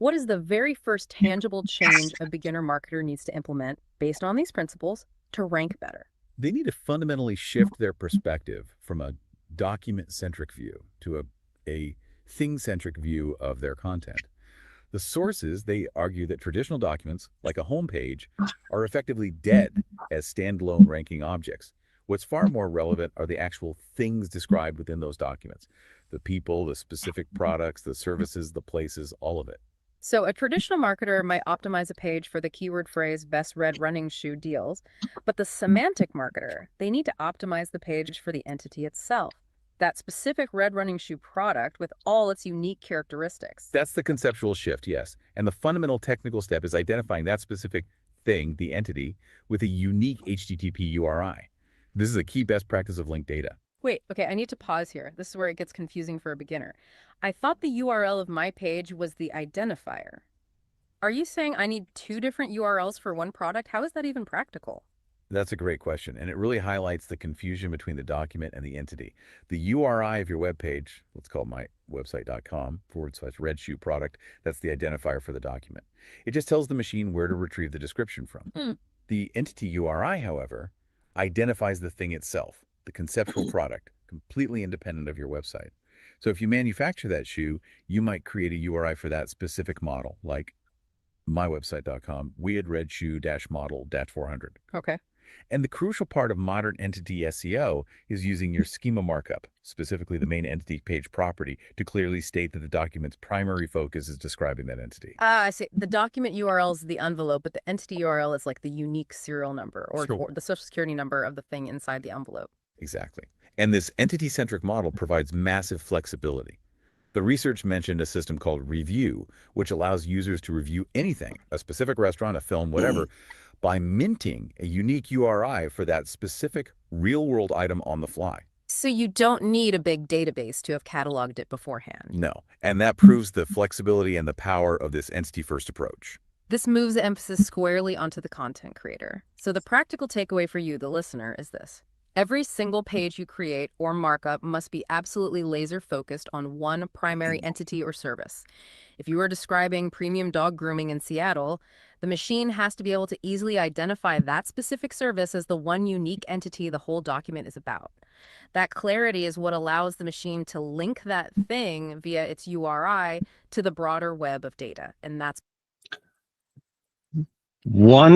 What is the very first tangible change a beginner marketer needs to implement based on these principles to rank better? They need to fundamentally shift their perspective from a document-centric view to a thing-centric view of their content. The sources, they argue that traditional documents, like a homepage, are effectively dead as standalone ranking objects. What's far more relevant are the actual things described within those documents. The people, the specific products, the services, the places, all of it. So, a traditional marketer might optimize a page for the keyword phrase best read running shoe deals, but the semantic marketer, they need to optimize the page for the entity itself, that specific red running shoe product with all its unique characteristics. That's the conceptual shift, yes. And the fundamental technical step is identifying that specific thing, the entity, with a unique HTTP URI. This is a key best practice of linked data. Wait, okay, I need to pause here. This is where it gets confusing for a beginner. I thought the URL of my page was the identifier. Are you saying I need two different URLs for one product? How is that even practical? That's a great question, and it really highlights the confusion between the document and the entity. The URI of your web page, let's call it mywebsite.com/red shoe product, that's the identifier for the document. It just tells the machine where to retrieve the description from. Hmm. The entity URI, however, identifies the thing itself, the conceptual product, completely independent of your website. So if you manufacture that shoe, you might create a URI for that specific model, like mywebsite.com, weird red shoe-model-400. Okay. And the crucial part of modern entity SEO is using your schema markup, specifically the main entity page property, to clearly state that the document's primary focus is describing that entity. Ah, I see. The document URL is the envelope, but the entity URL is like the unique serial number Sure. or the social security number of the thing inside the envelope. Exactly. And this entity-centric model provides massive flexibility. The research mentioned a system called Review, which allows users to review anything, a specific restaurant, a film, whatever, by minting a unique URI for that specific real-world item on the fly. So you don't need a big database to have cataloged it beforehand. No. And that proves the flexibility and the power of this entity-first approach. This moves the emphasis squarely onto the content creator. So the practical takeaway for you, the listener, is this. Every single page you create or markup must be absolutely laser focused on one primary entity or service. If you are describing premium dog grooming in Seattle, the machine has to be able to easily identify that specific service as the one unique entity the whole document is about. That clarity is what allows the machine to link that thing via its URI to the broader web of data. And that's One